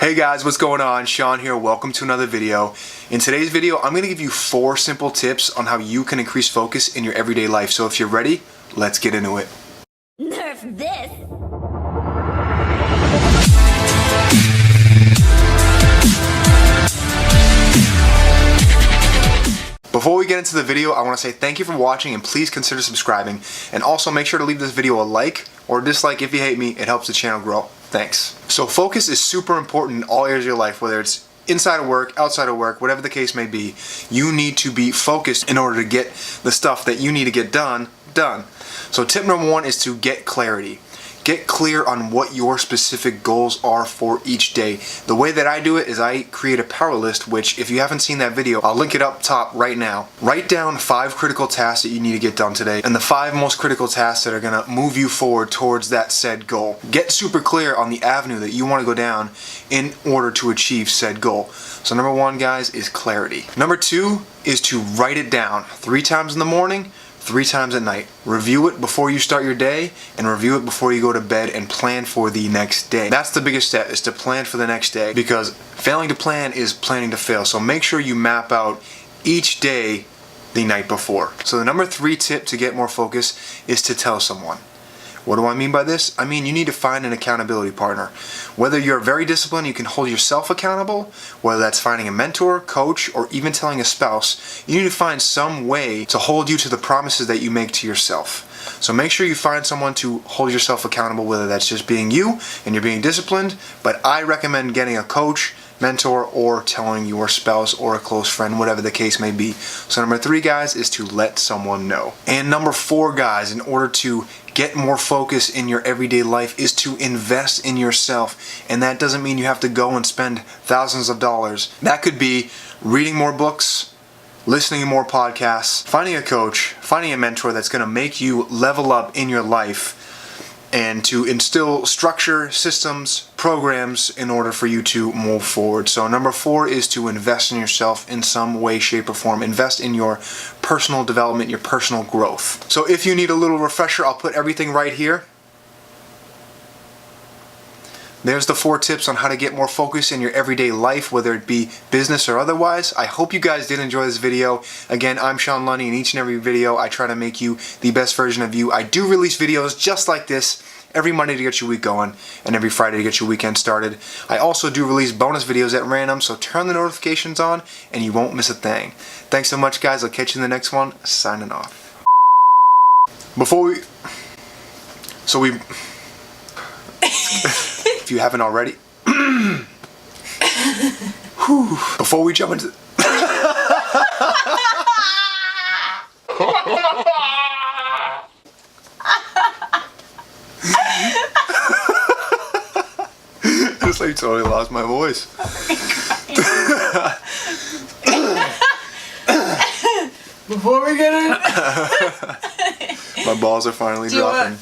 Hey guys, what's going on? Sean here. Welcome to another video. In today's video, I'm going to give you 4 simple tips on how you can increase focus in your everyday life. So if you're ready, let's get into it. Nerf this! Before we get into the video, I want to say thank you for watching and please consider subscribing. And also make sure to leave this video a like or dislike if you hate me. It helps the channel grow. Thanks. So focus is super important in all areas of your life, whether it's inside of work, outside of work, whatever the case may be. You need to be focused in order to get the stuff that you need to get done. So tip number 1 is to get clarity. Get clear on what your specific goals are for each day. The way that I do it is I create a power list, which if you haven't seen that video, I'll link it up top right now. Write down 5 critical tasks that you need to get done today and the 5 most critical tasks that are gonna move you forward towards that said goal. Get super clear on the avenue that you wanna go down in order to achieve said goal. So number 1, guys, is clarity. Number 2 is to write it down 3 times in the morning, 3 times at night. Review it before you start your day and review it before you go to bed and plan for the next day. That's the biggest step, is to plan for the next day, because failing to plan is planning to fail. So make sure you map out each day the night before. So the number 3 tip to get more focus is to tell someone. What do I mean by this? I mean you need to find an accountability partner. Whether you're very disciplined, you can hold yourself accountable, whether that's finding a mentor, coach, or even telling a spouse, you need to find some way to hold you to the promises that you make to yourself. So make sure you find someone to hold yourself accountable, whether that's just being you and you're being disciplined, but I recommend getting a coach, mentor, or telling your spouse or a close friend, whatever the case may be. So number 3, guys, is to let someone know. And number 4, guys, in order to get more focus in your everyday life, is to invest in yourself. And that doesn't mean you have to go and spend thousands of dollars. That could be reading more books, listening to more podcasts, finding a coach, finding a mentor that's going to make you level up in your life and to instill structure, systems, programs in order for you to move forward. So number 4 is to invest in yourself in some way, shape, or form. Invest in your personal development, your personal growth. So if you need a little refresher, I'll put everything right here. There's the 4 tips on how to get more focus in your everyday life, whether it be business or otherwise. I hope you guys did enjoy this video. Again, I'm Sean Lunny, and each and every video I try to make you the best version of you. I do release videos just like this every Monday to get your week going and every Friday to get your weekend started. I also do release bonus videos at random, so turn the notifications on and you won't miss a thing. Thanks so much, guys. I'll catch you in the next one. Signing off. If you haven't already, before we jump into I just like totally lost my voice. Before we get in, My balls are finally dropping.